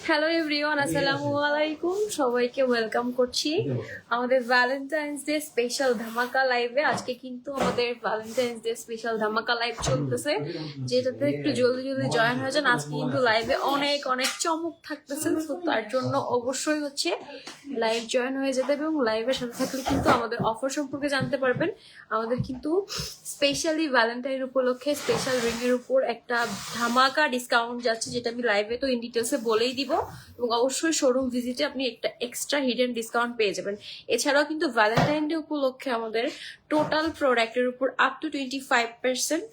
Hello everyone, আসসালামু আলাইকুম। সবাইকে ওয়েলকাম করছি আমাদের ভ্যালেন্টাইন্স ডে স্পেশাল ধামাকা লাইভে। আজকে কিন্তু আমাদের ভ্যালেন্টাইন্স ডে স্পেশাল ধামাকা লাইভ চলতেছে, যেটাতে একটু জলদি জলদি জয়েন হয়ে যান। আজকে কিন্তু লাইভে অনেক অনেক চমক থাকতেছে, তো তার জন্য অবশ্যই হচ্ছে লাইভ জয়েন হয়ে যেতে এবং লাইভের সাথে থাকলে কিন্তু আমাদের অফার সম্পর্কে জানতে পারবেন। আমাদের কিন্তু স্পেশালি ভ্যালেন্টাইন উপলক্ষে স্পেশাল রিং এর উপর একটা ধামাকা ডিসকাউন্ট যাচ্ছে, যেটা আমি লাইভে তো ইন ডিটেলসে বলেই দিব, এবং অবশ্যই শোরুম ভিজিটে আপনি একটা এক্সট্রা হিডেন ডিসকাউন্ট পেয়ে যাবেন। এছাড়াও কিন্তু ভ্যালেন্টাইন ডে উপলক্ষে আমাদের টোটাল প্রোডাক্টের উপর আপ টু 25%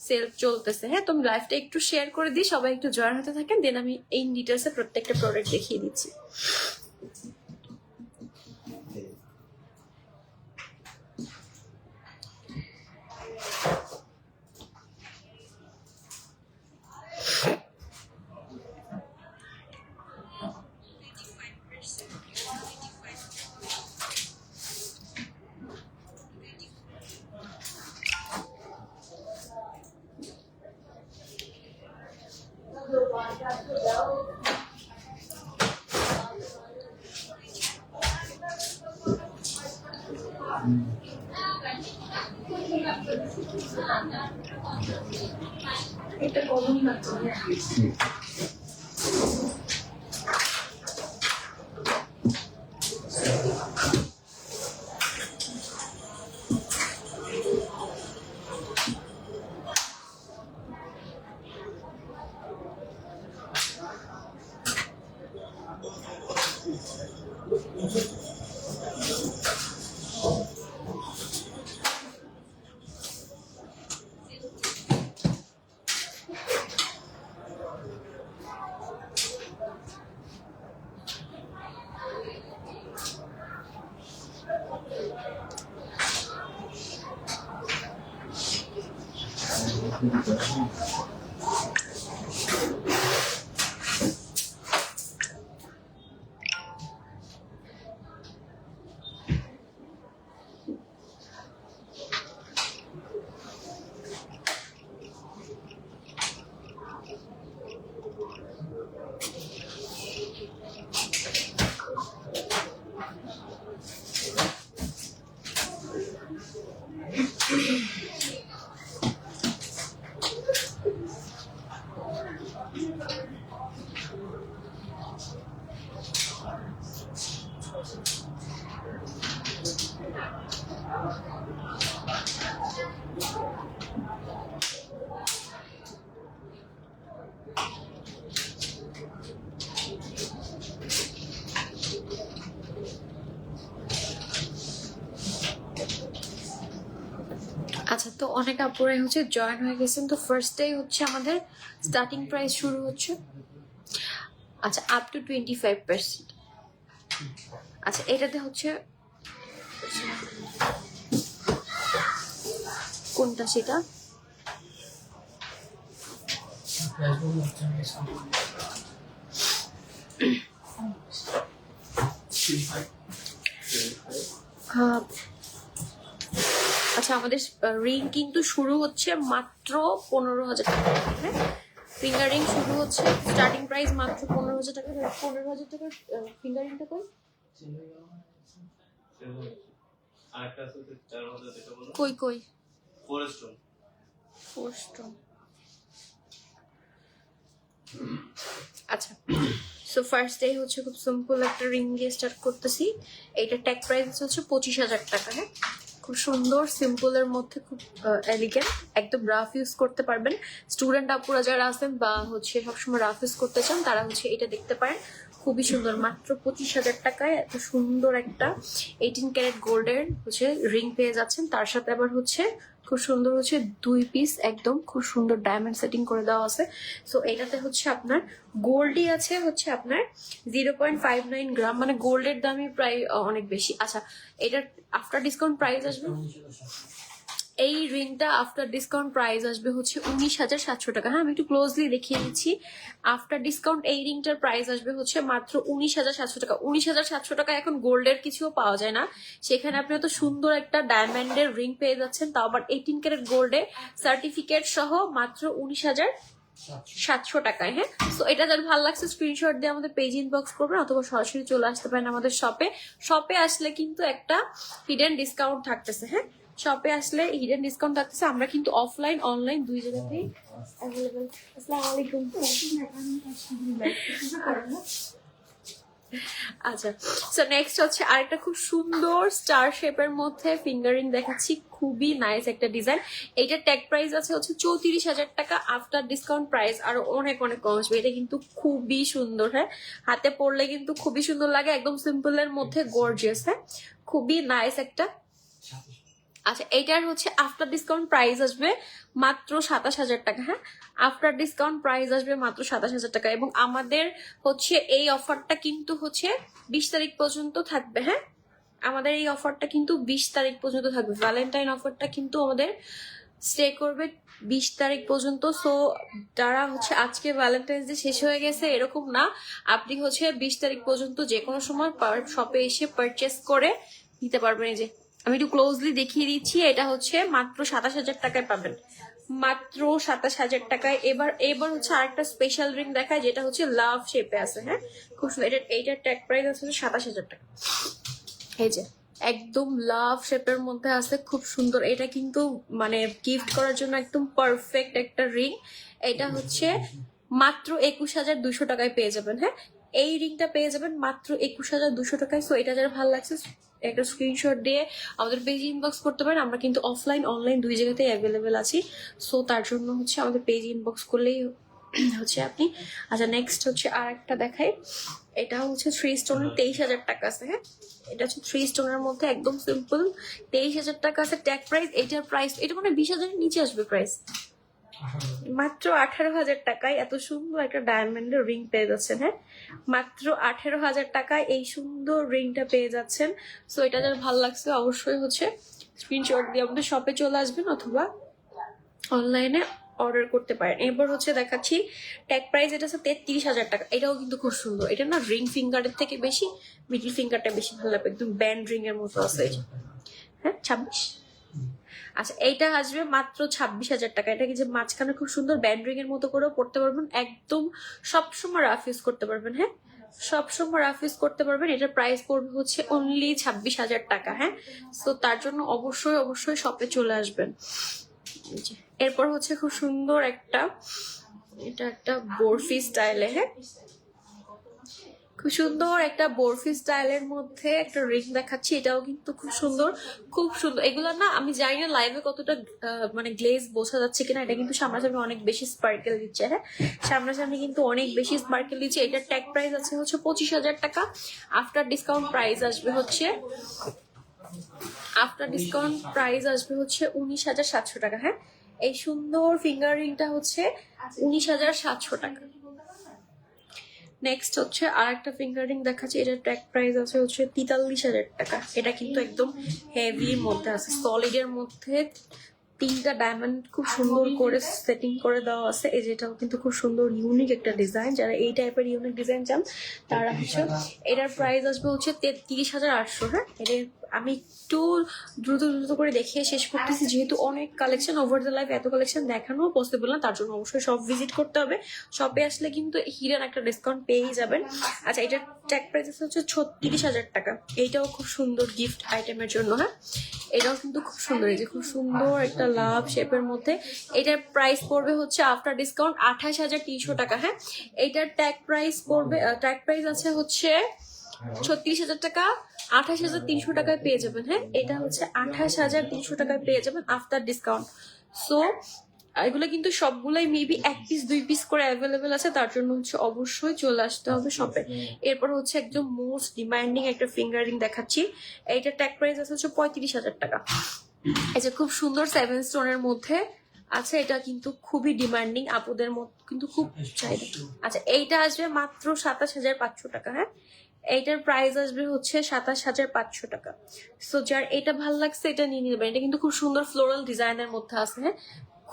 সেল চলতেছে। হ্যাঁ, তো আমি লাইভটা একটু শেয়ার করে দিই, সবাই একটু জয়েন হতে থাকেন, দেন আমি ইন ডিটেলসে প্রত্যেকটা প্রোডাক্ট দেখিয়ে দিচ্ছি। এটা কমন লাগছে। আচ্ছা, তো অনেক আপুরাই হচ্ছে জয়েন হয়ে গেছেন। তো ফার্স্টেই হচ্ছে আমাদের স্টার্টিং প্রাইস শুরু হচ্ছে আচ্ছা আপ টু 25%। আচ্ছা, এটাতে হচ্ছে কোনটা সেটা আচ্ছা, আমাদের রিং কিন্তু শুরু হচ্ছে মাত্র 15,000 টাকা। হ্যাঁ, ফিঙ্গার রিং শুরু হচ্ছে, স্টার্টিং প্রাইস মাত্র 15,000 টাকা। 15,000 টাকার ফিঙ্গার রিংটা কই কই কই 4 স্টোন। আচ্ছা, সো ফার্স্ট ডে হচ্ছে খুব সিম্পল একটা রিং দিয়ে স্টার্ট করতেছি। এইটা ট্যাগ প্রাইস হচ্ছে 25,000 টাকা। হ্যাঁ, খুব সুন্দর সিম্পলের মধ্যে খুব এলিগেন্ট, একদম রাফ ইউজ করতে পারবেন। স্টুডেন্ট আপুরা যারা আছেন বা হচ্ছে সবসময় রাফ ইউজ করতে চান, তারা হচ্ছে এটা দেখতে পারেন। খুবই সুন্দর, মাত্র 25,000 টাকায় এত সুন্দর একটা 18 ক্যারেট গোল্ডের হচ্ছে রিং পেয়ে যাচ্ছেন। তার সাথে আবার হচ্ছে খুব সুন্দর হচ্ছে 2 পিস একদম খুব সুন্দর ডায়মন্ড সেটিং করে দেওয়া আছে। সো এটাতে হচ্ছে আপনার গোল্ডই আছে হচ্ছে আপনার 0.59 গ্রাম, মানে গোল্ডের দামই প্রায় অনেক বেশি। আচ্ছা, এটার আফটার ডিসকাউন্ট প্রাইস আসবে, এই রিংটা আফটার ডিসকাউন্ট প্রাইস আসবে হচ্ছে 19,700 টাকা। হ্যাঁ, আমি একটু ক্লোজলি দেখিয়ে দিচ্ছি। আফটার ডিসকাউন্ট এই রিংটার প্রাইস আসবে হচ্ছে মাত্র 19,700 টাকা। 19,700 টাকা এখন গোল্ডের কিছুও পাওয়া যায় না, সেখানে আপনি এত সুন্দর একটা ডায়মন্ডের রিং পেয়ে যাচ্ছেন, তাও আবার 18 ক্যারেট গোল্ডে সার্টিফিকেট সহ মাত্র 19,700 700 টাকায়। হ্যাঁ, তো এটা যার ভালো লাগছে স্ক্রিনশট দিয়ে আমাদের পেজ ইনবক্স করবেন অথবা সরাসরি চলে আসতে পারেন আমাদের শপে। শপে আসলে কিন্তু একটা হিডেন ডিসকাউন্ট থাকতেছে। হ্যাঁ, শপে আসলে হিডেন ডিসকাউন্ট থাকতেছে। আমরা কিন্তু অফলাইন অনলাইন দুই জায়গাতেই অ্যাভেলেবল। আসসালামু আলাইকুম। আচ্ছা, সো নেক্সট হচ্ছে আরেকটা খুব সুন্দর স্টার শেপের মধ্যে ফিঙ্গারিং দেখাচ্ছি, খুবই নাইস একটা ডিজাইন। এইটার ট্যাগ প্রাইস আছে হচ্ছে 34,000 টাকা। আফটার ডিসকাউন্ট প্রাইস আরো অনেক অনেক কম আসবে। এটা কিন্তু খুবই সুন্দর। হ্যাঁ, হাতে পরলে কিন্তু খুবই সুন্দর লাগে, একদম সিম্পলের মধ্যে গর্জিয়াস। হ্যাঁ, খুবই নাইস একটা। আচ্ছা, এইটার হচ্ছে আফটার ডিসকাউন্ট প্রাইস আসবে মাত্র 27,000 টাকা। হ্যাঁ, আফটার ডিসকাউন্ট প্রাইস আসবে মাত্র 27,000 টাকা। এবং আমাদের হচ্ছে এই অফারটা কিন্তু হচ্ছে 20 তারিখ পর্যন্ত থাকবে। হ্যাঁ, আমাদের এই অফারটা কিন্তু 20 তারিখ পর্যন্ত থাকবে। ভ্যালেন্টাইন অফারটা কিন্তু আমাদের স্টে করবে 20 তারিখ পর্যন্ত। সো যারা হচ্ছে আজকে ভ্যালেন্টাইন্স ডে শেষ হয়ে গেছে এরকম না, আপনি হচ্ছে 20 তারিখ পর্যন্ত যে কোনো সময় শপে এসে পারচেস করে নিতে পারবেন। এই যে আমি একটু ক্লোজলি দেখিয়ে দিচ্ছি, এটা হচ্ছে মাত্র 27,000 টাকায় পাবেন, মাত্র 27,000 টাকায়। এবার হচ্ছে আরেকটা স্পেশাল রিং দেখায় যেটা হচ্ছে লাভ শেপে আছে। হ্যাঁ, খুব সুন্দর। এইটার ট্যাগ প্রাইস আছে 27,000 টাকা। এই যে একদম লাভ শেপের মধ্যে আছে, খুব সুন্দর। এটা কিন্তু মানে গিফট করার জন্য একদম পারফেক্ট একটা রিং। এটা হচ্ছে মাত্র 21,200 টাকায় পেয়ে যাবেন। হ্যাঁ, এই রিংটা পেয়ে যাবেন মাত্র 21,200 টাকায়। সো এটা যারা ভালো লাগছে একটা স্ক্রিনশট দিয়ে আমাদের পেজ ইনবক্স করতে পারেন। আমরা কিন্তু অফলাইন অনলাইন দুই জায়গাতেই অ্যাভেলেবেল আছি। সো তার জন্য হচ্ছে আমাদের পেজ ইনবক্স করলেই হচ্ছে আপনি। আচ্ছা, নেক্সট হচ্ছে আর একটা দেখাই। এটা হচ্ছে 3 স্টোনের 23,000 টাকা আছে। হ্যাঁ, এটা হচ্ছে 3 স্টোনের মধ্যে একদম সিম্পল 23,000 টাকা আছে ট্যাগ প্রাইস। এটার প্রাইস এটা মানে 20,000-এর নিচে আসবে প্রাইস। মাত্র 18,000 টাকায় এত সুন্দর একটা ডায়মন্ডের রিং পেয়ে যাচ্ছেন। হ্যাঁ, মাত্র 18,000 টাকায় এই সুন্দর রিংটা পেয়ে যাচ্ছেন। সো এটা যার ভালো লাগছে অবশ্যই হচ্ছে স্ক্রিনশট দিয়ে আমাদের শপে চলে আসবেন অথবা অনলাইনে অর্ডার করতে পারেন। এরপর হচ্ছে দেখাচ্ছি ট্যাগ প্রাইস, এটা হচ্ছে 33,000 টাকা। এটাও কিন্তু খুব সুন্দর। এটা না রিং ফিঙ্গারের থেকে বেশি মিডল ফিঙ্গারটা বেশি ভালো লাগবে, একদম ব্যান্ড রিং এর মতো আছে। হ্যাঁ, 26। আচ্ছা, এইটা আসবে মাত্র 26,000 টাকা। এটা কি যে মাঝখানে খুব সুন্দর ব্যান্ড রিং এর মতো করেও পড়তে পারবেন, একদম সবসময় রাফ ইউজ করতে পারবেন। হ্যাঁ, সবসময় রাফ ইউজ করতে পারবেন। এটার প্রাইস পড়বে হচ্ছে অনলি 26,000 টাকা। হ্যাঁ, তো তার জন্য অবশ্যই অবশ্যই শপে চলে আসবেন। এরপর হচ্ছে খুব সুন্দর একটা, এটা একটা বরফি স্টাইলে। হ্যাঁ, খুব সুন্দর একটা বরফি স্টাইলের মধ্যে একটা রিং দেখাচ্ছি। এটাও কিন্তু খুব সুন্দর, খুব সুন্দর। এগুলো না আমি জানি না লাইভে কতটা মানে গ্লেজ বোঝা যাচ্ছে কিনা। এটা কিন্তু সামনাসামনি অনেক বেশি স্পার্কেল দিচ্ছে। হ্যাঁ, সামনাসামনি কিন্তু অনেক বেশি স্পার্কেল দিচ্ছে। এটার ট্যাগ প্রাইস আছে হচ্ছে 25,000 টাকা। আফটার ডিসকাউন্ট প্রাইস আসবে হচ্ছে 19,700 টাকা। হ্যাঁ, এই সুন্দর ফিঙ্গার রিংটা হচ্ছে 19,700 টাকা। নেক্সট হচ্ছে আর একটা ফিঙ্গার রিং দেখাচ্ছি। এটার ট্যাগ প্রাইস আছে হচ্ছে 43,000 টাকা। এটা কিন্তু একদম হেভির মধ্যে আছে, সলিডের মধ্যে 3টা ডায়মন্ড খুব সুন্দর করে সেটিং করে দেওয়া আছে। এই যেটাও কিন্তু খুব সুন্দর ইউনিক একটা ডিজাইন। যারা এই টাইপের ইউনিক ডিজাইন চান তারা হচ্ছে এটার প্রাইস আসবে হচ্ছে 33,800। হ্যাঁ, এটা আমি একটু দ্রুত দ্রুত করে দেখিয়ে শেষ করতেছি যেহেতু অনেক কালেকশন, ওভার দ্য লাইফ এত কালেকশন দেখানো পসিবল না। তার জন্য অবশ্যই সব ভিজিট করতে হবে। শপে আসলে কিন্তু হিডেন একটা ডিসকাউন্ট পেয়েই যাবেন। আচ্ছা, এটার ট্যাগ প্রাইস হচ্ছে 36,000 টাকা। এইটাও খুব সুন্দর গিফট আইটেমের জন্য। হ্যাঁ, এটাও কিন্তু খুব সুন্দর। এই যে খুব সুন্দর একটা লাভ শেপের মধ্যে। এটার প্রাইস পড়বে হচ্ছে আফটার ডিসকাউন্ট 28,300 টাকা। হ্যাঁ, এইটার ট্যাগ প্রাইস পড়বে, ট্যাগ প্রাইস আছে হচ্ছে 36,000 টাকা। 28,300 টাকায় পেয়ে যাবেন। হ্যাঁ, এটা হচ্ছে 28,300 টাকায় পেয়ে যাবেন আফটার ডিসকাউন্ট। সো এগুলো কিন্তু সবগুলাই মেবি 1 পিস 2 পিস করে অ্যাভেলেবেল আছে। তার জন্য হচ্ছে অবশ্যই চলে আসতে হবে শপে। এরপর হচ্ছে একদম মোস্ট ডিমান্ডিং একটা ফিঙ্গারিং দেখাচ্ছি। এইটা ট্যাগ প্রাইস আছে হচ্ছে 35,000 টাকা। এই যে খুব সুন্দর 7 স্টোনের মধ্যে আছে। এটা কিন্তু খুবই ডিমান্ডিং, আপুদের মধ্যে কিন্তু খুব চাহিদা। আচ্ছা, এইটা আসবে মাত্র 27,500 টাকা। হ্যাঁ, এইটার প্রাইস আসবে হচ্ছে 27,500 টাকা। সো যার এটা ভালো লাগছে এটা নিয়ে নেবেন। এটা কিন্তু খুব সুন্দর ফ্লোরাল ডিজাইনের মধ্যে আছে। হ্যাঁ,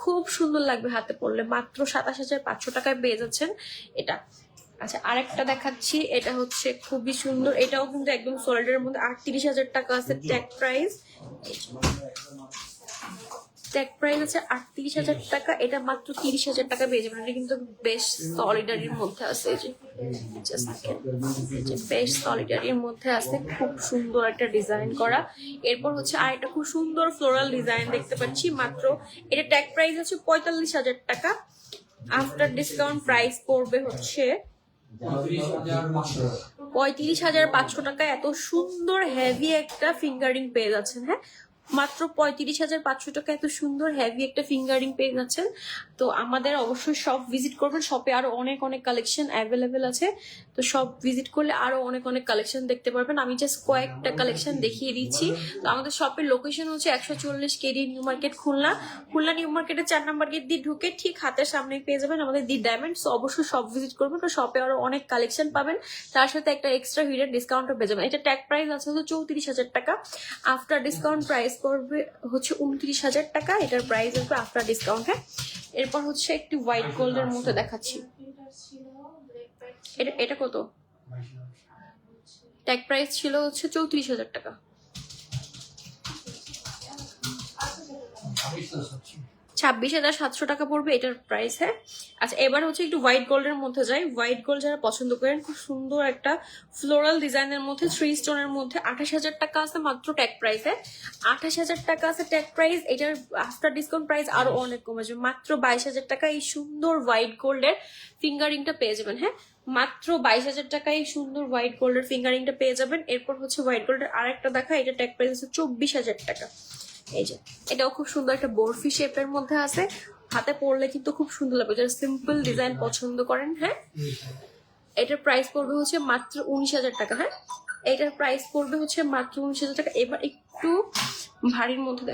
খুব সুন্দর লাগবে হাতে পরলে। মাত্র 27,500 টাকায় পেয়ে যাচ্ছেন এটা। আচ্ছা, আরেকটা দেখাচ্ছি। এটা হচ্ছে খুবই সুন্দর। এটাও কিন্তু একদম সলিডের মধ্যে 38,000 টাকা আছে ট্যাগ প্রাইস। ট্যাগ প্রাইস আছে 38,000 টাকা, এটা মাত্র 30,000 টাকা পেয়ে যাবেন। এটা কিন্তু বেশ সলিডারির মধ্যে আছে, এই যে জাস্ট বেশ সলিডারির মধ্যে আছে, খুব সুন্দর একটা ডিজাইন করা। এরপর হচ্ছে আর একটা খুব সুন্দর ফ্লোরাল ডিজাইন দেখতে পাচ্ছি, মাত্র এটা ট্যাগ প্রাইস আছে 45,000 টাকা। আফটার ডিসকাউন্ট প্রাইস পড়বে হচ্ছে 35,500 টাকা। এত সুন্দর হেভি একটা ফিঙ্গারিং পেয়ে যাচ্ছেন, হ্যাঁ মাত্র 35,500 টাকা এত সুন্দর হেভি একটা ফিঙ্গারিং পেয়ে যাচ্ছেন। তো আমাদের অবশ্যই শপ ভিজিট করবেন, শপে আরো অনেক অনেক কালেকশন অ্যাভেলেবেল আছে। তো শপ ভিজিট করলে আরো অনেক অনেক কালেকশন দেখতে পারবেন। আমি জাস্ট কয়েকটা কালেকশন দেখিয়ে দিচ্ছি। তো আমাদের শপের লোকেশন হচ্ছে 140 KD new market, Khulna. Khulna new মার্কেটের 4 নম্বর গেট দিয়ে ঢুকে ঠিক হাতের সামনে পেয়ে যাবেন আমাদের দি ডায়মন্ড। তো অবশ্যই শপ ভিজিট করবেন, তো শপে আরো অনেক কালেকশন পাবেন, তার সাথে একটা এক্সট্রা হিডেন ডিসকাউন্টও পেয়ে যাবেন। এটা ট্যাগ প্রাইস আছে হচ্ছে 34,000 টাকা, আফটার ডিসকাউন্ট প্রাইস পড়বে হচ্ছে 29,000 টাকা। এটার প্রাইস আসবে আফটার ডিসকাউন্ট, হ্যাঁ। এরপর হচ্ছে একটি হোয়াইট গোল্ডের মধ্যে দেখাচ্ছি, এটা কত? ট্যাগ প্রাইস ছিল হচ্ছে 34,000 টাকা। 26,700 টাকা পড়বে এটার প্রাইস, হ্যাঁ। আচ্ছা এবার হচ্ছে একটু হোয়াইট গোল্ডের মধ্যে যাই। হোয়াইট গোল্ড যারা পছন্দ করেন, খুব সুন্দর একটা ফ্লোরাল ডিজাইনের মধ্যে 3 স্টোনের মধ্যে 28,000 টাকা আছে মাত্র ট্যাগ প্রাইসে। 28,000 টাকা আছে ট্যাগ প্রাইস, এটার আফটার ডিসকাউন্ট প্রাইস আরো অনেক কমে যাবে, মাত্র 22,000 টাকা এই সুন্দর হোয়াইট গোল্ডের ফিঙ্গারিংটা পেয়ে যাবেন, হ্যাঁ মাত্র 22,000 টাকায় এই সুন্দর হোয়াইট গোল্ডের ফিঙ্গারিংটা পেয়ে যাবেন। এরপর হচ্ছে হোয়াইট গোল্ডের আরেকটা দেখা, এটা ট্যাগ প্রাইস হচ্ছে 24,000 টাকা। এই যে এটাও খুব সুন্দর একটা বরফি শেপের মধ্যে আছে, হাতে পরলে কিন্তু খুব সুন্দর লাগবে যারা সিম্পল ডিজাইন পছন্দ করেন, হ্যাঁ। এটার প্রাইস পড়বে হচ্ছে মাত্র 19,000 টাকা, হ্যাঁ এটার প্রাইস পড়বে হচ্ছে মাত্র 19,000 টাকা। এবার একটু ভারীর মধ্যে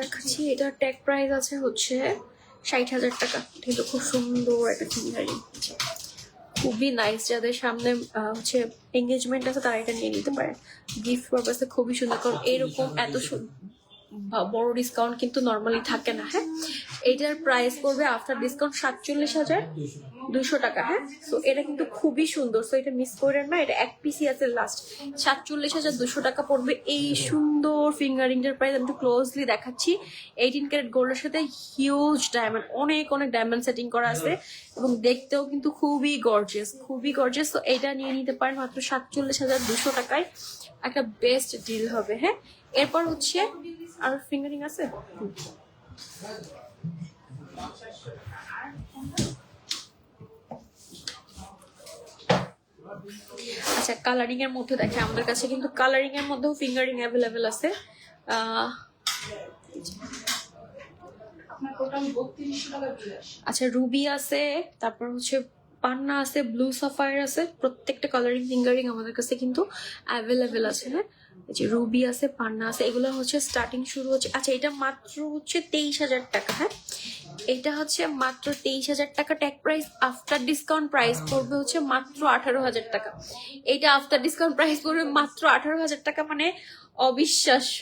দেখাচ্ছি, এটার ট্যাগ প্রাইস আছে হচ্ছে 60,000 টাকা। কিন্তু খুব সুন্দর একটা ফিঙ্গারিং, খুবই নাইস। যাদের সামনে হচ্ছে এঙ্গেজমেন্ট আছে তারা এটা নিয়ে নিতে পারে, গিফট পারপাসে খুবই সুন্দর। কারণ এরকম এত বড় ডিসকাউন্ট কিন্তু নর্মালি থাকে না, হ্যাঁ। এটার প্রাইস পড়বে আফটার ডিসকাউন্ট 47,200 টাকা, হ্যাঁ। তো এটা কিন্তু খুবই সুন্দর, তো এটা মিস করেন না, এটা এক পিসই আছে লাস্ট। 47,200 টাকা পড়বে এই সুন্দর ফিঙ্গারিংটার প্রাইস। আমি একটু ক্লোজলি দেখাচ্ছি, 18 ক্যারেট গোল্ডের সাথে হিউজ ডায়মন্ড, অনেক অনেক ডায়মন্ড সেটিং করা আছে এবং দেখতেও কিন্তু খুবই গর্জিয়াস। তো এটা নিয়ে নিতে পারেন মাত্র 47,200 টাকায়, একটা বেস্ট ডিল হবে, হ্যাঁ। এরপর হচ্ছে আর ফিঙ্গারিং আছে, আচ্ছা কালারিং এর মধ্যে দেখে আমাদের কাছে কিন্তু কালারিং এর মধ্যেও ফিঙ্গারিং অ্যাভেলেবেল আছে। আচ্ছা রুবি আছে, তারপর হচ্ছে পান্না আছে, ব্লু সাফায়ার আছে, প্রত্যেকটা কালারিং ফিঙ্গারিং আমাদের কাছে কিন্তু অ্যাভেলেবেল আছে, হ্যাঁ। যে রুবি আছে, পান্না আছে, এগুলো হচ্ছে স্টার্টিং শুরু হচ্ছে। আচ্ছা এটা মাত্র হচ্ছে 23,000 টাকা, হ্যাঁ এটা হচ্ছে মাত্র 23,000 টাকা tag price. After discount price পড়বে হচ্ছে মাত্র 18,000 টাকা। এটা আফটার ডিসকাউন্ট প্রাইস পড়বে মাত্র 18,000 টাকা, মানে অবিশ্বাস্য।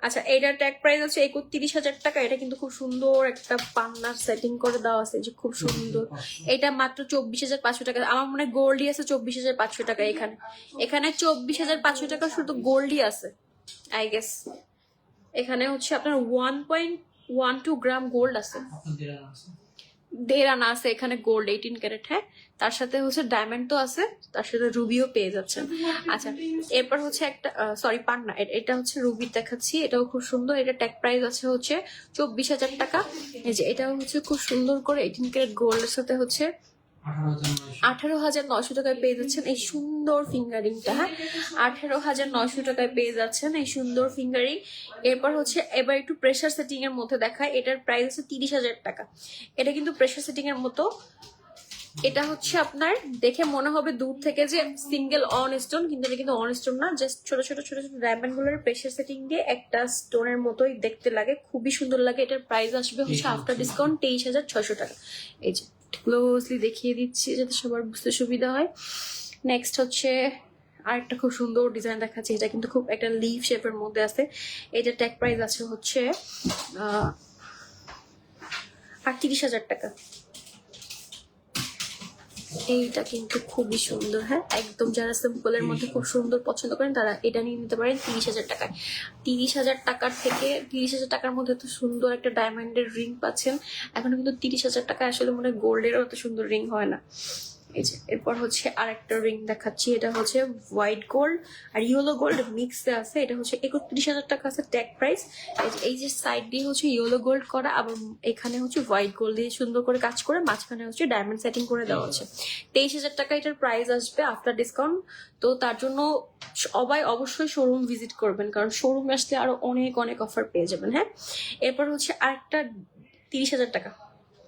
আচ্ছা এটার ট্যাগ প্রাইস আছে 31,000 টাকা। এটা কিন্তু খুব সুন্দর একটা পান্নার সেটিং করে দেওয়া আছে, যে খুব সুন্দর। এটা মাত্র 24,500 টাকা। আমার মনে হয় গোল্ডই আছে 24,500 টাকা। এখানে 24,500 টাকা শুধু গোল্ডই আছে আই গেস। এখানে হচ্ছে আপনার 1.12 গ্রাম গোল্ড আছে, 1.5 আনা আছে এখানে গোল্ড 18 ক্যারেট, হ্যাঁ। তার সাথে হচ্ছে ডায়মন্ড তো আছে, তার সাথে রুবিও পেয়ে যাচ্ছেন। আচ্ছা এরপর হচ্ছে একটা সরি পান্না, এটা হচ্ছে রুবি দেখাচ্ছি, এটাও খুব সুন্দর। এটা ট্যাগ প্রাইস আছে হচ্ছে 24,000 টাকা। এই যে এটাও হচ্ছে খুব সুন্দর করে 18 ক্যারেট গোল্ডের সাথে হচ্ছে 18,900 টাকায় পেয়ে যাচ্ছেন এই সুন্দর ফিঙ্গারিংটা, হ্যাঁ 18,900 টাকায় পেয়ে যাচ্ছেন এই সুন্দর ফিঙ্গারিং। এরপর হচ্ছে এবার একটু প্রেসার সেটিং এর মধ্যে দেখায়, এটার প্রাইস আছে 30,000 টাকা। এটা কিন্তু প্রেসার সেটিং এর মতো, এটা হচ্ছে আপনার দেখে মনে হবে দূর থেকে যে সিঙ্গেল অন স্টোন, কিন্তু এটা কিন্তু অন স্টোন না, জাস্ট ছোট ছোট ডায়মন্ড গুলোর প্রেসার সেটিং দিয়ে একটা স্টোনের মতোই দেখতে লাগে, খুবই সুন্দর লাগে। এটার প্রাইস আসবে হচ্ছে আফটার ডিসকাউন্ট 23,600 টাকা। এই যে ক্লোজলি দেখিয়ে দিচ্ছি যাতে সবার বুঝতে সুবিধা হয়। নেক্সট হচ্ছে আরেকটা খুব সুন্দর ডিজাইন দেখাচ্ছি, এটা কিন্তু খুব একটা লিভ শেপের মধ্যে আছে। এটা ট্যাগ প্রাইস আছে হচ্ছে 38,000 টাকা। এইটা কিন্তু খুবই সুন্দর, হ্যাঁ একদম যারা সিম্পলের মধ্যে খুব সুন্দর পছন্দ করেন তারা এটা নিয়ে নিতে পারেন 30,000 টাকায়। 30,000 টাকার থেকে 30,000 টাকার মধ্যে তো সুন্দর একটা ডায়মন্ডের রিং পাচ্ছেন। এখন কিন্তু 30,000 টাকায় আসলে মনে হয় গোল্ডেরও অত সুন্দর রিং হয় না। এই যে এরপর হচ্ছে আরেকটা রিং দেখাচ্ছি, এটা হচ্ছে হোয়াইট গোল্ড আর ইয়েলো গোল্ড মিক্সে আছে। এটা হচ্ছে 31,000 টাকা আছে ট্যাগ প্রাইস। এই যে সাইড দিয়ে হচ্ছে ইয়েলো গোল্ড করা, আবার এখানে হচ্ছে হোয়াইট গোল্ড দিয়ে সুন্দর করে কাজ করে মাঝখানে হচ্ছে ডায়মন্ড সেটিং করে দেওয়া হচ্ছে। 23,000 টাকা এটার প্রাইস আসবে আফটার ডিসকাউন্ট। তো তার জন্য সবাই অবশ্যই শোরুম ভিজিট করবেন, কারণ শোরুমে আসলে আরো অনেক অনেক অফার পেয়ে যাবেন। হ্যাঁ, এরপর হচ্ছে আরেকটা 30,000 টাকা,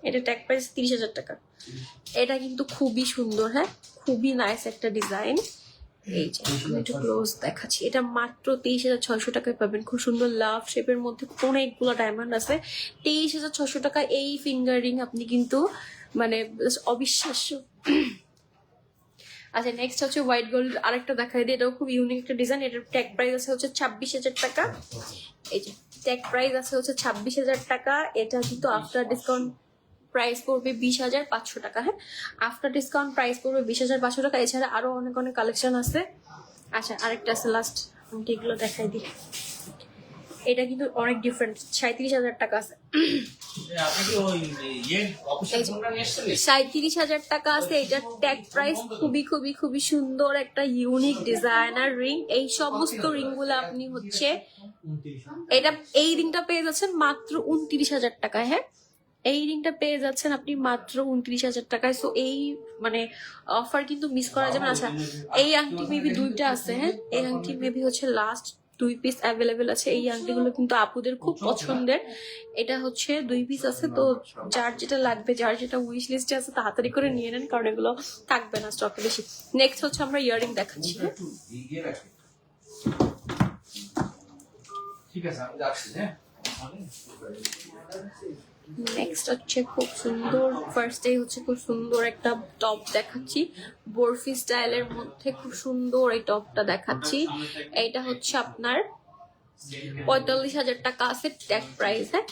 এটা ট্যাগ প্রাইস 30,000 টাকা। এটা কিন্তু খুবই সুন্দর, হ্যাঁ খুবই নাইস একটা ডিজাইন। এই যে আমি একটু ক্লোজ দেখাচ্ছি, এটা মাত্র 23,600 টাকায় পাবেন। খুব সুন্দর লাভ শেপের মধ্যে অনেকগুলো ডায়মন্ড আছে। 23,600 টাকা এই ফিঙ্গার রিং আপনি কিন্তু মানে অবিশ্বাস্য। আচ্ছা নেক্সট হচ্ছে হোয়াইট গোল্ড আরেকটা দেখাই দিই, এটাও খুব ইউনিক একটা ডিজাইন। এটার ট্যাগ প্রাইস আছে হচ্ছে 26,000 টাকা। এই যে ট্যাগ প্রাইস আছে হচ্ছে 26,000 টাকা। এটা কিন্তু আফটার ডিসকাউন্ট প্রাইস পড়বে 20,500 টাকা। হ্যাঁ, আফটার ডিসকাউন্ট প্রাইস পড়বে 20,500 টাকা। এছাড়া আরো অনেক অনেক কালেকশন আছে। আচ্ছা আরেকটা আছে লাস্ট, আমি এগুলো দেখাই দিই। এটা কিন্তু অনেক ডিফারেন্ট, 37,000 টাকা আছে। 37,000 টাকা আছে। এটার ট্যাগ প্রাইস খুবই খুবই খুবই সুন্দর একটা ইউনিক ডিজাইনার রিং। এই সমস্ত রিং গুলো আপনি হচ্ছে এই রিংটা পেয়ে যাচ্ছেন মাত্র 29,000 টাকায়। হ্যাঁ, এই রিংটা পেয়ে যাচ্ছেন আপনি মাত্র 29,000 টাকায়। সো এই মানে অফার কিন্তু মিস করা যাবে না। আচ্ছা এই আংটি মেবি দুইটা আছে। হ্যাঁ, এই আংটি মেবি হচ্ছে লাস্ট 2 পিস অ্যাভেলেবেল আছে। এই আংটিগুলো কিন্তু আপুদের খুব পছন্দের। এটা হচ্ছে 2 পিস আছে, তো যার যেটা লাগবে, যার যেটা উইশ লিস্টে আছে তাড়াতাড়ি করে নিয়ে নেন, কারণ এগুলো থাকবে না স্টকে বেশি। নেক্সট হচ্ছে আমরা ইয়ারিং দেখাচ্ছি। হ্যাঁ, ঠিক আছে আমি যাচ্ছি। হ্যাঁ, নেক্সট হচ্ছে খুব সুন্দর, ফার্স্ট ডে হচ্ছে খুব সুন্দর একটা টপ দেখাচ্ছি বরফি স্টাইলের মধ্যে। খুব সুন্দর এই টপটা দেখাচ্ছি। এইটা হচ্ছে আপনার 45,000 টাকা আছে ট্যাগ প্রাইস। হ্যাঁ,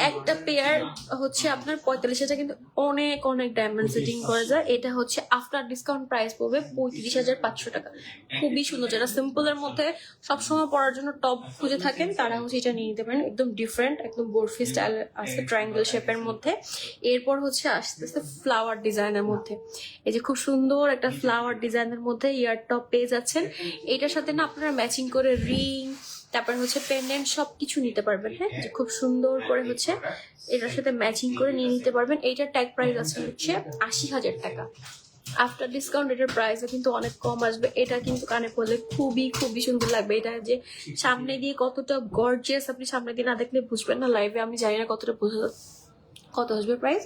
একটা পেয়ার হচ্ছে আপনার 45,000, কিন্তু অনেক অনেক ডায়মন্ড সেটিং করা যায়। এটা হচ্ছে আফটার ডিসকাউন্ট প্রাইস পড়বে 35,500 টাকা। খুবই সুন্দর, যারা সিম্পলের মধ্যে সবসময় পরার জন্য টপ খুঁজে থাকেন তারা হচ্ছে এটা নিয়ে নিতে পারেন। একদম ডিফারেন্ট, একদম বরফি স্টাইল আছে ট্রায়াঙ্গেল শেপের মধ্যে। এরপর হচ্ছে আসতেছে ফ্লাওয়ার ডিজাইনের মধ্যে। এই যে খুব সুন্দর একটা ফ্লাওয়ার ডিজাইনের মধ্যে ইয়ার টপ পেয়ে যাচ্ছেন। এটার সাথে না আপনারা ম্যাচিং করে রিং, তারপর হচ্ছে পেন্ডেন্ট সবকিছু নিতে পারবেন। হ্যাঁ, যে খুব সুন্দর করে হচ্ছে এটার সাথে ম্যাচিং করে নিয়ে নিতে পারবেন। এইটার ট্যাগ প্রাইস আছে হচ্ছে 80,000 টাকা। আফটার ডিসকাউন্ট এটার প্রাইসও কিন্তু অনেক কম আসবে। এটা কিন্তু কানে পড়লে খুবই খুবই সুন্দর লাগবে। এটা যে সামনে দিয়ে কতটা গর্জিয়াস, আপনি সামনে দিয়ে না দেখলে বুঝবেন না। লাইভে আমি জানি না কতটা কত আসবে প্রাইস।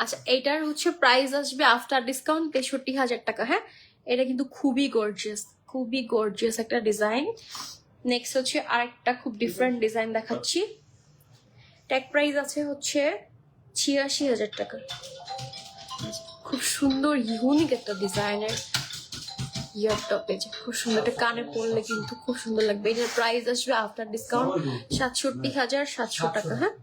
আচ্ছা এইটার হচ্ছে প্রাইস আসবে আফটার ডিসকাউন্ট 63,000 টাকা। হ্যাঁ, এটা কিন্তু খুবই গর্জিয়াস, খুবই গর্জিয়াস একটা ডিজাইন। নেক্সট হচ্ছে আরেকটা খুব ডিফারেন্ট ডিজাইন দেখাচ্ছি। ট্যাগ প্রাইস আছে হচ্ছে 86,000 টাকা। খুব সুন্দর ইউনিক একটা ডিজাইনের ইয়ার টপে, যে খুব সুন্দর, একটা কানে পরলে কিন্তু খুব সুন্দর লাগবে। এটার প্রাইস আসবে আফটার ডিসকাউন্ট 67,700 টাকা। হ্যাঁ,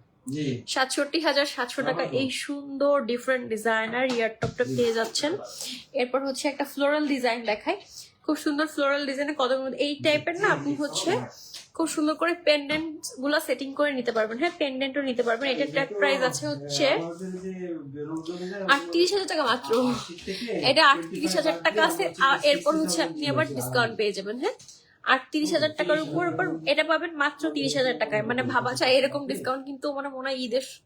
67,700 টাকা এই সুন্দর ডিফারেন্ট ডিজাইনার ইয়ার টপটা পেয়ে যাচ্ছেন। এরপর হচ্ছে একটা ফ্লোরাল ডিজাইন দেখায়, খুব সুন্দর ফ্লোরাল ডিজাইনে কত এই টাইপের না আপনি হচ্ছে খুব সুন্দর করে পেন্ডেন্ট গুলা সেটিং করে নিতে পারবেন। হ্যাঁ, পেন্ডেন্টও নিতে পারবেন। এটার ট্যাগ প্রাইস আছে হচ্ছে 38,000 টাকা মাত্র। এটা 38,000 টাকা আছে। এরপর হচ্ছে আপনি আবার ডিসকাউন্ট পেয়ে যাবেন। হ্যাঁ, 38,000 টাকার উপর এটা পাবেন মাত্র 30,000 টাকায়। মানে ভাবা যায় এরকম ডিসকাউন্ট কিন্তু মানে মনে হয়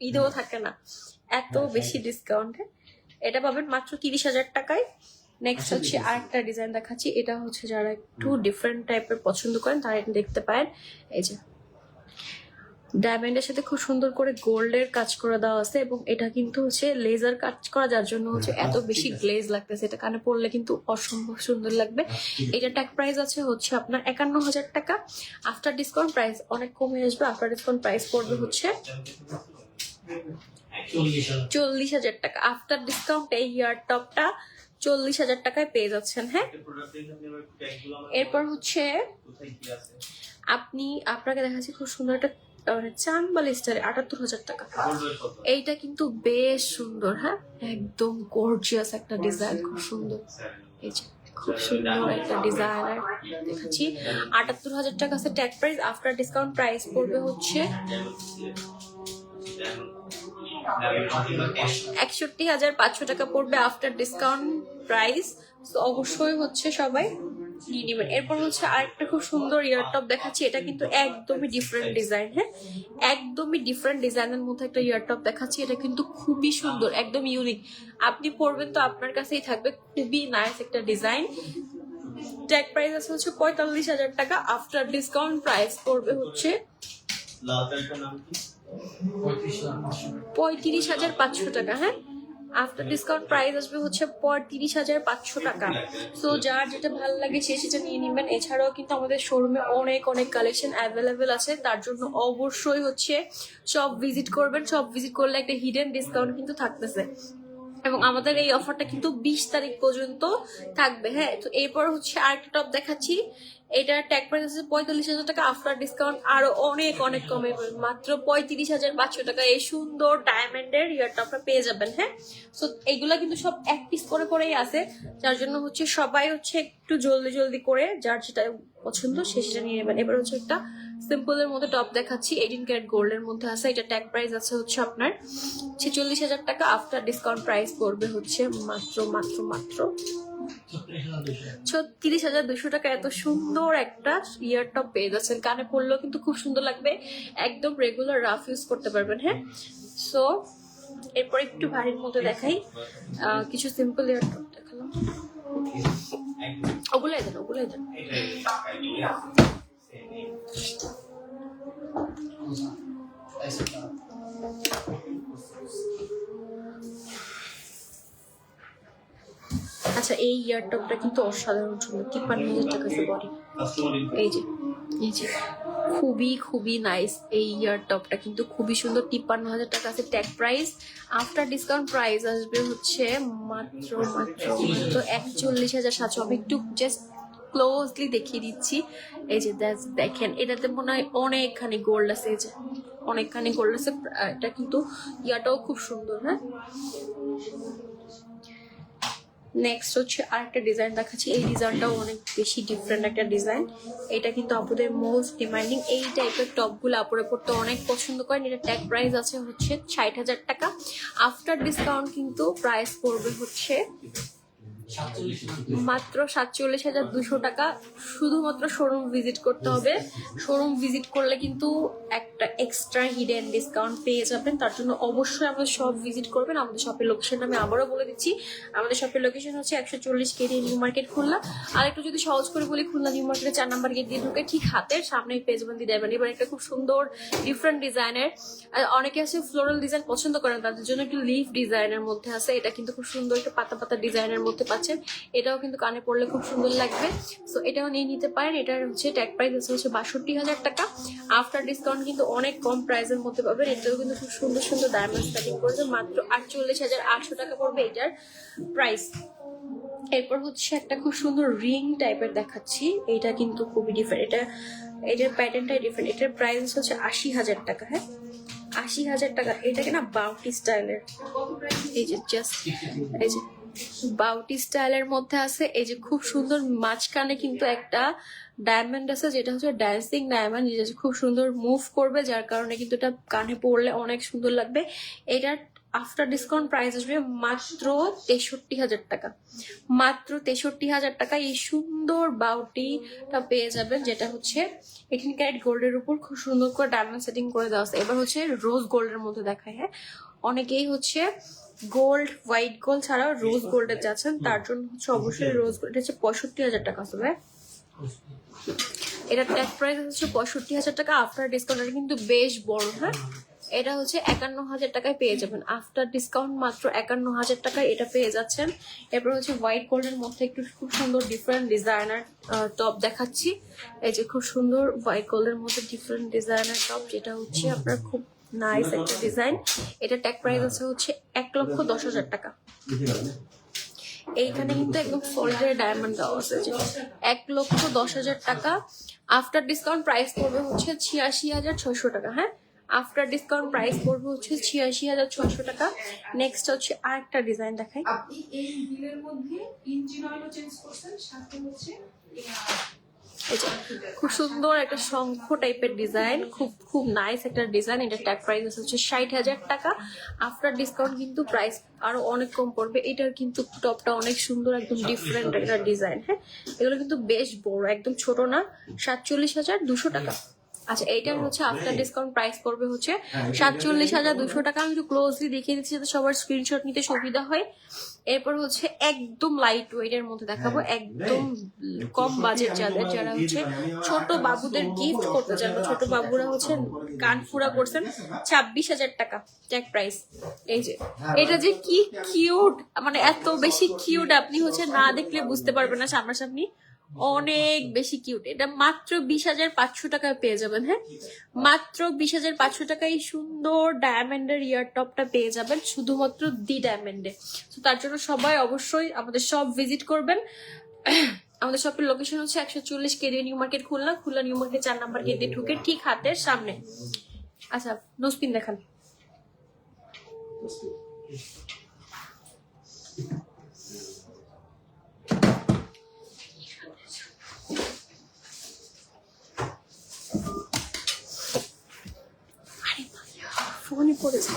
ঈদেও থাকে না, এত বেশি ডিসকাউন্ট। এটা পাবেন মাত্র 30,000 টাকায়। নেক্সট হচ্ছে আরেকটা ডিজাইন দেখাচ্ছি। এটা হচ্ছে যারা একটু ডিফারেন্ট টাইপের পছন্দ করেন তারা এটা দেখতে পারেন। এই যে ডায়মন্ডের সাথে খুব সুন্দর করে গোল্ডের কাজ করে দেওয়া আছে, এবং এটা কিন্তু হচ্ছে লেজার কাজ করা, যার জন্য হচ্ছে এত বেশি গ্লেজ লাগতেছে। এটা কানে পরলে কিন্তু অসম্ভব সুন্দর লাগবে। এটা ট্যাগ প্রাইস আছে হচ্ছে আপনার 51,000 টাকা। আফটার ডিসকাউন্ট প্রাইস অনেক কমে আসবে। আফটার ডিসকাউন্ট প্রাইস পড়বে হচ্ছে 40,000 টাকা। আফটার ডিসকাউন্ট এই ইয়ার টপটা 40,000 টাকায় পেয়ে যাচ্ছেন। হ্যাঁ, এরপর হচ্ছে আপনাকে দেখাচ্ছি খুব সুন্দর একটা চানবালি স্টাইলে 78,000 টাকা। এইটা কিন্তু বেশ সুন্দর, হ্যাঁ একদম গর্জিয়াস একটা ডিজাইন, খুব সুন্দর। এই যে খুব সুন্দর একটা ডিজাইনার দেখাচ্ছি। 78,000 টাকা আছে tag price. After discount price পড়বে হচ্ছে 61,500 টাকা পড়বে আফটার ডিসকাউন্ট প্রাইস। তো অবশ্যই হচ্ছে সবাই নিয়ে নেবেন। এরপর হচ্ছে আরেকটা খুব সুন্দর ইয়ার টপ দেখাচ্ছি। এটা কিন্তু একদমই ডিফারেন্ট ডিজাইন, হ্যাঁ একদমই ডিফারেন্ট ডিজাইনের মধ্যে একটা ইয়ার টপ দেখাচ্ছি। এটা কিন্তু খুবই সুন্দর, একদম ইউনিক। আপনি পরবেন তো আপনার কাছেই থাকবে, খুবই নাইস একটা ডিজাইন। ট্যাগ প্রাইস আছে হচ্ছে 45,000 টাকা। আফটার ডিসকাউন্ট প্রাইস পড়বে হচ্ছে 35,500 টাকা। হ্যাঁ আফটার ডিসকাউন্ট প্রাইস আসবে হচ্ছে 35,500 টাকা। সো যার যেটা ভালো লাগে সে সেটা নিয়ে নেবেন। এছাড়াও কিন্তু আমাদের শোরুমে অনেক অনেক কালেকশন অ্যাভেলেবেল আছে, তার জন্য অবশ্যই হচ্ছে সব ভিজিট করবেন। সব ভিজিট করলে একটা হিডেন ডিসকাউন্ট কিন্তু থাকতেছে, এবং আমাদের এই অফারটা কিন্তু 20 তারিখ পর্যন্ত থাকবে। হ্যাঁ তো এরপর হচ্ছে আরেকটা টপ দেখাচ্ছি। এটার ট্যাগ প্রাইস আছে 45,000 টাকা। আফটার ডিসকাউন্ট আরো অনেক অনেক কমে মাত্র 35,500 টাকা এই সুন্দর ডায়মন্ডের ইয়ার টপটা পেয়ে যাবেন। হ্যাঁ সো এইগুলা কিন্তু সব এক পিস করে করেই আছে, যার জন্য হচ্ছে সবাই হচ্ছে একটু জলদি জলদি করে যার যেটা পছন্দ সে সেটা নিয়ে নেবেন। এবার হচ্ছে একটা সিম্পলের মধ্যে টপ দেখাচ্ছি, 18 ক্যারেট গোল্ডের মধ্যে আছে। এটা ট্যাগ প্রাইস আছে হচ্ছে আপনার 46,000 টাকা। আফটার ডিসকাউন্ট প্রাইস পড়বে হচ্ছে মাত্র মাত্র মাত্র 36,200 টাকা। এত সুন্দর একটা ইয়ার টপ পেয়ে যাচ্ছেন, কানে পরলেও কিন্তু খুব সুন্দর লাগবে, একদম রেগুলার রাফ ইউজ করতে পারবেন। হ্যাঁ সো এরপর একটু ভারীর মধ্যে দেখাই, কিছু সিম্পল ইয়ার টপ দেখালাম। ওগুলাই দেন ওগুলাই দেন। আচ্ছা এই ইয়ার টপটা কিন্তু অসাধারণ সুন্দর, 53,000 টাকা বডি। এই যে এই যে খুবই খুবই নাইস এই ইয়ার টপটা কিন্তু খুবই সুন্দর, 53,000 টাকা আছে tag price. After discount price আসবে হচ্ছে মাত্র মাত্র মাত্র 41,700। আমি একটু জাস্ট ক্লোজলি দেখিয়ে দিচ্ছি। এই যে দেখেন এটাতে মনে হয় অনেকখানি গোল্ড আছে, এই যে অনেকখানি গোল্ড আছে। এটা কিন্তু ইয়াটাও খুব সুন্দর। হ্যাঁ নেক্সট হচ্ছে আরেকটা ডিজাইন দেখাচ্ছি। এই ডিজাইনটাও অনেক বেশি ডিফারেন্ট একটা ডিজাইন। এটা কিন্তু আপুদের মোস্ট ডিমান্ডিং এই টাইপের টপগুলো আপুরে পড়তে অনেক পছন্দ করেন। এটা ট্যাগ প্রাইস আছে হচ্ছে 60,000 টাকা। আফটার ডিসকাউন্ট কিন্তু প্রাইস পড়বে হচ্ছে মাত্র 47,200 টাকা। শুধুমাত্র শোরুম ভিজিট করতে হবে। শোরুম ভিজিট করলে কিন্তু একটা এক্সট্রা হিডেন ডিসকাউন্ট পেয়ে যাবেন, তার জন্য অবশ্যই আমাদের শপ ভিজিট করবেন। আমাদের শপের লোকেশন আমি আবারও বলে দিচ্ছি, আমাদের শপের লোকেশন হচ্ছে 140 কেডি নিউ মার্কেট খুলনা। আর একটু যদি সহজ করে বলি, খুলনা নিউ মার্কেটের 4 নাম্বার গেট দিয়ে ঢুকে ঠিক হাতের সামনেই পেয়ে যাবেন দি ডায়মন্ড। এবার একটা খুব সুন্দর ডিফারেন্ট ডিজাইনের, অনেকে আছে ফ্লোরাল ডিজাইন পছন্দ করেন, তাদের জন্য একটু লিফ ডিজাইনের মধ্যে আছে। এটা কিন্তু খুব সুন্দর একটা পাতা পাতা ডিজাইনের মধ্যে পাচ্ছেন। এটাও কিন্তু কানে পড়লে খুব সুন্দর লাগবে, সো এটাও নিয়ে নিতে পারেন। এটার হচ্ছে ট্যাগ প্রাইস হচ্ছে 62,000 টাকা। আফটার ডিসকাউন্ট কিন্তু অনেক কম প্রাইসের মধ্যে পাবেন। এটাও কিন্তু খুব সুন্দর সুন্দর ডায়মন্ড কাটিং করেছে, মাত্র 48,800 টাকা পড়বে এটার প্রাইস। এরপর হচ্ছে একটা খুব সুন্দর রিং টাইপের দেখাচ্ছি। এটা কিন্তু খুবই ডিফারেন্ট, এটার প্যাটার্নটাই ডিফারেন্ট। এটার প্রাইস হচ্ছে 80,000 টাকা। হ্যাঁ 80,000 টাকা। এটাকে না বাউটি স্টাইলের, এই যে জাস্ট এই যে বাউটি স্টাইলের মধ্যে আছে। এই যে খুব সুন্দর মাঝখানে কিন্তু একটা ডায়মন্ড আছে, যেটা হচ্ছে ড্যান্সিং ডায়মন্ড, যেটা খুব সুন্দর মুভ করবে, যার কারণে কিন্তু এটা কানে পড়লে অনেক সুন্দর লাগবে। এটার আফটার ডিসকাউন্ট প্রাইস আসবে মাত্র 63,000 টাকা। মাত্র 63,000 টাকা এই সুন্দর বাউটিটা পেয়ে যাবেন, যেটা হচ্ছে 18 ক্যারেট গোল্ডের উপর খুব সুন্দর করে ডায়মন্ড সেটিং করে দেওয়া আছে। এবার হচ্ছে রোজ গোল্ডের মধ্যে দেখায়। হ্যাঁ অনেকেই হচ্ছে গোল্ড হোয়াইট গোল্ড ছাড়াও রোজ গোল্ডের যাচ্ছেন, তার জন্য হচ্ছে অবশ্যই রোজ গোল্ড। এটা হচ্ছে 65,000 টাকা আসবে। এটা ট্যাগ প্রাইস হচ্ছে 65,000 টাকা। আফটার ডিসকাউন্ট এটা কিন্তু বেশ বড়। হ্যাঁ এটা হচ্ছে 51,000 টাকায় পেয়ে যাবেন। আফটার ডিসকাউন্ট মাত্র 51,000 টাকায় এটা পেয়ে যাচ্ছেন। এরপর হচ্ছে হোয়াইট গোল্ডের মধ্যে একটু খুব সুন্দর ডিফারেন্ট ডিজাইনার টপ দেখাচ্ছি। এই যে খুব সুন্দর হোয়াইট গোল্ডের মধ্যে ডিফারেন্ট ডিজাইনার টপ, যেটা হচ্ছে আপনার খুব নাইস একটা ডিজাইন। এটা ট্যাগ প্রাইস আছে হচ্ছে 1,10,000 টাকা। এইখানে কিন্তু একদম সলিডারি ডায়মন্ড দেওয়া আছে, যে 1,10,000 টাকা। আফটার ডিসকাউন্ট প্রাইস পড়বে হচ্ছে 86,600 টাকা। হ্যাঁ, আফটার ডিসকাউন্ট প্রাইস পড়বে হচ্ছে 86,600 টাকা। নেক্সট হচ্ছে আরেকটা ডিজাইন দেখাই। আপনি এই বিলের মধ্যে ইঞ্জিন অয়েলও চেঞ্জ করছেন, সাথে হচ্ছে খুব সুন্দর একটা শঙ্খ টাইপের ডিজাইন, খুব নাইস একটা ডিজাইন। এটা ট্যাগ প্রাইস হচ্ছে 60,000 টাকা। আফটার ডিসকাউন্ট কিন্তু প্রাইস আরো অনেক কম পড়বে। এটার কিন্তু টপটা অনেক সুন্দর, একদম ডিফারেন্ট একটা ডিজাইন। হ্যাঁ, এগুলো কিন্তু বেশ বড়, একদম ছোট না। 47,200 টাকা। আচ্ছা, এইটার হচ্ছে আফটার ডিসকাউন্ট প্রাইস পড়বে হচ্ছে 47,200 টাকা। আমি একটু ক্লোজলি দেখিয়ে দিচ্ছি যাতে সবার স্ক্রিনশট নিতে সুবিধা হয়। এরপর হচ্ছে একদম লাইট ওয়েটের মধ্যে দেখাবো, একদম কম বাজেট যাদের, যারা হচ্ছে ছোট বাবুদের গিফট করতে চান। ছোট বাবুরা হচ্ছে কানফুরা করছেন, 26,000 টাকা ট্যাগ প্রাইস। এই যে এটা যে কি কিউট, মানে এত বেশি কিউট, আপনি হচ্ছে না দেখলে বুঝতে পারবেন না সামনাসামনি, অনেক বেশি কিউট। এটা মাত্র 20,500 টাকায় পেয়ে যাবেন। হ্যাঁ, মাত্র 20,500 টাকায় এই সুন্দর ডায়মন্ডের ইয়ার টপটা পেয়ে যাবেন, শুধুমাত্র দি ডায়মন্ডে। তো তার জন্য সবাই অবশ্যই আমাদের শপ ভিজিট করবেন। আমাদের শপের লোকেশন হচ্ছে 140 KD new market, Khulna new market 4 number গেটে ঢুকে ঠিক হাতের সামনে। আচ্ছা, নোসপিন দেখান। ফোনে পড়েছে।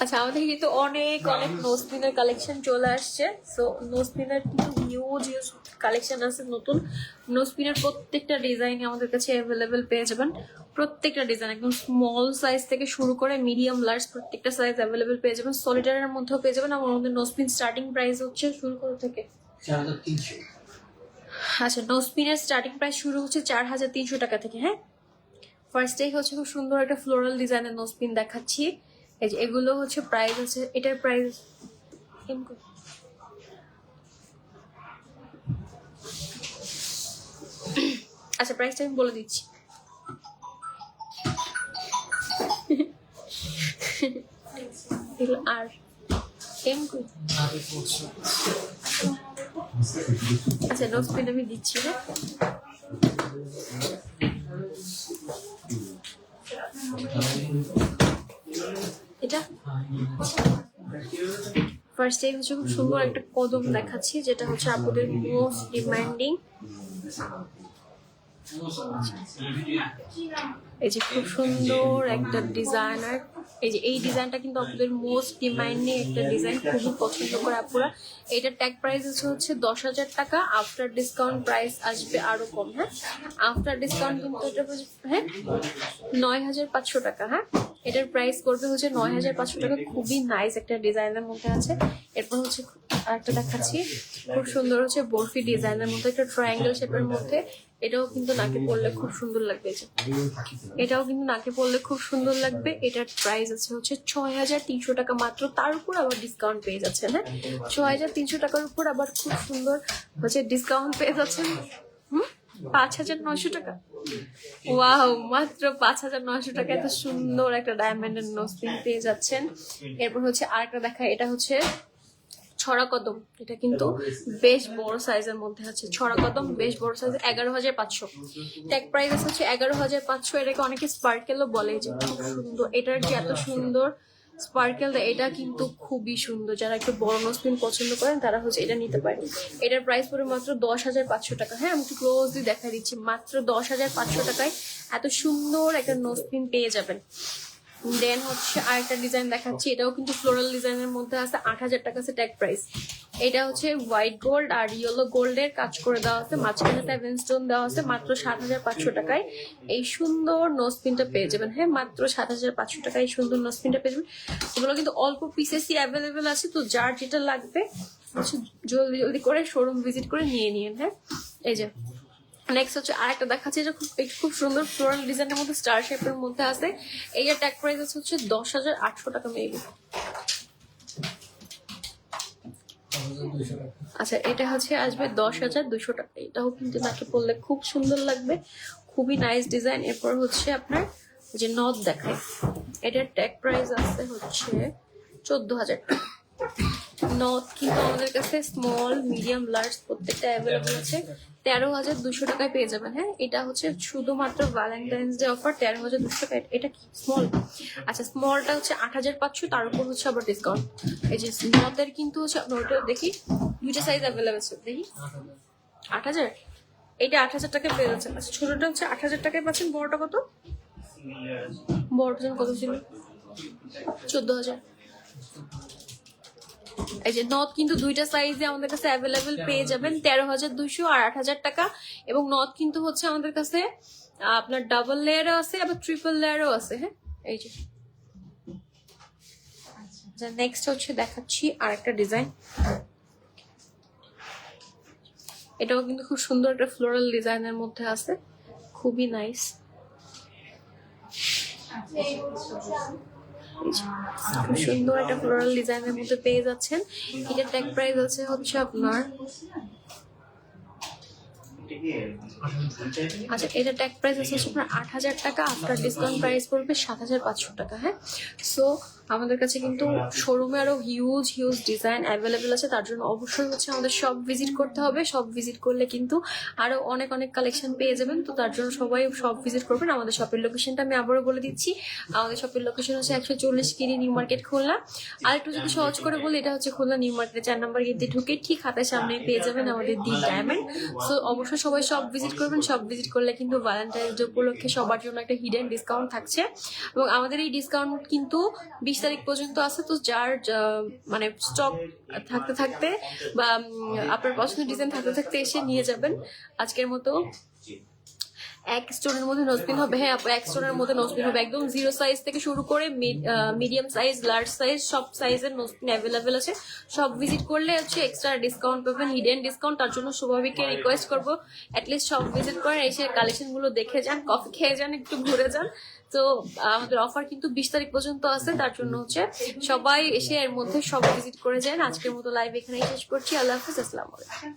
আচ্ছা, আমাদের কিন্তু অনেক নোসপিনের কালেকশন চলে আসছে। সো নোসপিনের কিন্তু হিউজ কালেকশন আছে নতুন। নোসপিনের প্রত্যেকটা ডিজাইন আমাদের কাছে অ্যাভেলেবেল পেয়ে যাবেন। প্রত্যেকটা ডিজাইন একদম স্মল সাইজ থেকে শুরু করে মিডিয়াম লার্জ প্রত্যেকটা সাইজ অ্যাভেলেবেল পেয়ে যাবেন। সলিটারের মধ্যেও পেয়ে যাবেন। আমাদের নোসপিন স্টার্টিং প্রাইস হচ্ছে শুরু করে থেকে 4,300। আচ্ছা, নোসপিনের স্টার্টিং প্রাইস শুরু হচ্ছে 4,300 টাকা থেকে। হ্যাঁ, ফার্স্টেই হচ্ছে খুব সুন্দর একটা ফ্লোরাল ডিজাইনের নোসপিন দেখাচ্ছি। এই যে এগুলো হচ্ছে প্রাইস আছে, এটার প্রাইস আচ্ছা প্রাইসটা আমি বলে দিচ্ছি। আর আচ্ছা, নোসপিন আমি দিচ্ছি না। এটা ফার্স্ট টাইম হচ্ছে খুব সুন্দর একটা কদম দেখাচ্ছি, যেটা হচ্ছে আপনাদের মোস্ট ডিমান্ডিং। এই যে খুব সুন্দর একটা ডিজাইনার, এই যে এই ডিজাইনটা কিন্তু আপনাদের মোস্ট ডিমান্ডিং একটা ডিজাইন, খুবই পছন্দ করে আপুরা। এটার ট্যাগ প্রাইস হচ্ছে 10,000 টাকা। আফটার ডিসকাউন্ট প্রাইস আসবে আরো কম। হ্যাঁ, আফটার ডিসকাউন্ট কিন্তু এটা হ্যাঁ 9,500 টাকা। হ্যাঁ, এটার প্রাইস করবে হচ্ছে 9,500 টাকা। খুবই নাইস একটা ডিজাইনের মধ্যে আছে। এরপর হচ্ছে আরেকটা দেখাচ্ছি, খুব সুন্দর হচ্ছে বরফি ডিজাইনের মধ্যে একটা ট্রায়াঙ্গেল শেপের মধ্যে। এটাও কিন্তু নাকে পড়লে খুব সুন্দর লাগবে। এটাও কিন্তু নাকে পড়লে খুব সুন্দর লাগবে। এটার প্রাইস আছে হচ্ছে 6,300 টাকা মাত্র। তার উপর আবার ডিসকাউন্ট পেয়ে যাচ্ছেন। হ্যাঁ, 6,300 টাকার উপর আবার খুব সুন্দর হচ্ছে ডিসকাউন্ট পেয়ে যাচ্ছেন। 5,900 টাকা। ওয়াও, মাত্র 5,900 টাকা এত সুন্দর একটা ডায়মন্ডের নোসপিন পেয়ে যাচ্ছেন। এরপর হচ্ছে আরেকটা দেখা, এটা হচ্ছে ছড়া কদম। এটা কিন্তু বেশ বড় সাইজের মধ্যে আছে। ছড়া কদম বেশ বড় সাইজ, 11,500। ট্যাগ প্রাইস হচ্ছে 11,500। এটাকে অনেকে স্পার্কেলও বলে, যে খুব সুন্দর। এটার যে এত সুন্দর স্পার্কেল, এটা কিন্তু খুবই সুন্দর। যারা একটু বড় নোসপিন পছন্দ করেন তারা হচ্ছে এটা নিতে পারেন। এটার প্রাইস পড়ে মাত্র 10,500 টাকা। হ্যাঁ, আমি একটু ক্লোজলি দেখা দিচ্ছি, মাত্র 10,500 টাকায় এত সুন্দর একটা নোসপিন পেয়ে যাবেন। দেন হচ্ছে আরেকটা ডিজাইন দেখাচ্ছি, এটাও কিন্তু ফ্লোরাল ডিজাইনের মধ্যে আছে। 8,000 টাকা আছে ট্যাগ প্রাইস। এটা হচ্ছে হোয়াইট গোল্ড আর ইয়েলো গোল্ডের কাজ করে দেওয়া আছে, মাঝখানে 7 স্টোন দেওয়া আছে। মাত্র 7,500 টাকায় এই সুন্দর নোসপিনটা পেয়ে যাবেন। হ্যাঁ, মাত্র 7,500 টাকায় এই সুন্দর নোসপিনটা পেয়ে যাবেন। এগুলো কিন্তু অল্প পিসেসই অ্যাভেলেবেল আছে, তো যার যেটা লাগবে হচ্ছে জলদি করে শোরুম ভিজিট করে নিয়ে নিন। হ্যাঁ, এই যে নেক্সট হচ্ছে আরেকটা দেখাচ্ছি, যে খুব সুন্দর ফ্লোরাল ডিজাইনের মধ্যে স্টার শেপের মধ্যে আছে। এইটার ট্যাগ প্রাইস হচ্ছে 10,800 টাকা মেবি। আচ্ছা, এটা হচ্ছে আসবে 10,200 টাকা। এটাও কিন্তু নাকে পড়লে খুব সুন্দর লাগবে, খুবই নাইস ডিজাইন। এরপর হচ্ছে আপনার যে নথ দেখায়, এটার ট্যাগ প্রাইস আছে হচ্ছে 14,000 টাকা। নথ কিন্তু আমাদের কাছে স্মল মিডিয়াম লার্জ প্রত্যেকটা অ্যাভেলেবল আছে। 13,200 টাকায় পেয়ে যাবেন। হ্যাঁ, এটা হচ্ছে শুধুমাত্র ভ্যালেন্টাইন্স ডে অফার, 13,200 টাকা। এটা কি স্মল? আচ্ছা, স্মলটা হচ্ছে 8,500, তার উপর হচ্ছে আবার ডিসকাউন্ট। এই যে নথের কিন্তু হচ্ছে আপনার ওটা দেখি দুইটা সাইজ অ্যাভেলেবল আছে, দেখি 8,000, এইটা 8,000 টাকায় পেয়ে যাচ্ছেন। আচ্ছা, ছোটটা হচ্ছে 8,000 টাকায় পাচ্ছেন। বড়টা কত? বড়টা কত ছিল? 14,000। এই যে নথ কিন্তু দুইটা সাইজে আমাদের কাছে অ্যাভেলেবেল পেয়ে যাবেন, 13,200 আর 8,000 টাকা। এবং নথ কিন্তু হচ্ছে আমাদের কাছে আপনার ডাবল লেয়ারও আছে, আবার ট্রিপল লেয়ারও আছে। হ্যাঁ, এই যে নেক্সট হচ্ছে দেখাচ্ছি আর একটা ডিজাইন। এটাও কিন্তু খুব সুন্দর একটা ফ্লোরাল ডিজাইনের মধ্যে আছে, খুবই নাইস। খুব সুন্দর একটা ফ্লোরাল ডিজাইনের মধ্যে পেয়ে যাচ্ছেন। এটার ট্যাগ প্রাইস আছে হচ্ছে আপনার, আচ্ছা এটা ট্যাগ প্রাইস আছে আপনার 8,000 টাকা। আফটার ডিসকাউন্ট প্রাইস পড়বে 7,500 টাকা। হ্যাঁ, সো আমাদের কাছে কিন্তু শোরুমে আরো হিউজ হিউজ ডিজাইন অ্যাভেলেবেল আছে, তার জন্য অবশ্যই হচ্ছে আমাদের শপ ভিজিট করতে হবে। শপ ভিজিট করলে কিন্তু আরো অনেক অনেক কালেকশন পেয়ে যাবেন। তো তার জন্য সবাই শপ ভিজিট করবেন। আমাদের শপের লোকেশনটা আমি আবারও বলে দিচ্ছি। আমাদের শপের লোকেশন হচ্ছে 140 কিরি নিউ মার্কেট খুলনা। আর একটু যদি সহজ করে বলি, এটা হচ্ছে খুলনা নিউ মার্কেটের 4 নম্বর গেট দিয়ে ঢুকে ঠিক হাতের সামনে পেয়ে যাবেন আমাদের দি ডায়মন্ড। সো অবশ্যই সবাই শপ ভিজিট করবেন। শপ ভিজিট করলে কিন্তু ভ্যালেন্টাইন্স ডে উপলক্ষে সবার জন্য একটা হিডেন ডিসকাউন্ট থাকছে, এবং আমাদের এই ডিসকাউন্ট কিন্তু 20 তারিখ পর্যন্ত আছে। তো যার মানে স্টক থাকতে থাকতে বা আপনার পছন্দের ডিজাইন থাকতে থাকতে এসে নিয়ে যাবেন। আজকের মতো এক স্টোনের মধ্যে নসপিন হবে। হ্যাঁ আপু, এক স্টোনের মধ্যে নসপিন হবে, একদম 0 সাইজ থেকে শুরু করে মিডিয়াম সাইজ, লার্জ সাইজ, সব সাইজের নসপিন অ্যাভেলেবেল আছে। সব ভিজিট করলে হচ্ছে এক্সট্রা ডিসকাউন্ট পাবেন, হিডেন ডিসকাউন্ট। তার জন্য স্বাভাবিককে রিকোয়েস্ট করবো অ্যাটলিস্ট সব ভিজিট করেন, এসে কালেকশন গুলো দেখে যান, কফি খেয়ে যান, একটু ঘুরে যান। তো আমাদের অফার কিন্তু 20 তারিখ পর্যন্ত আছে, তার জন্য হচ্ছে সবাই এসে এর মধ্যে সব ভিজিট করে যান। আজকের মতো লাইভ এখানেই শেষ করছি। আল্লাহ হাফিজ, আসসালামু আলাইকুম।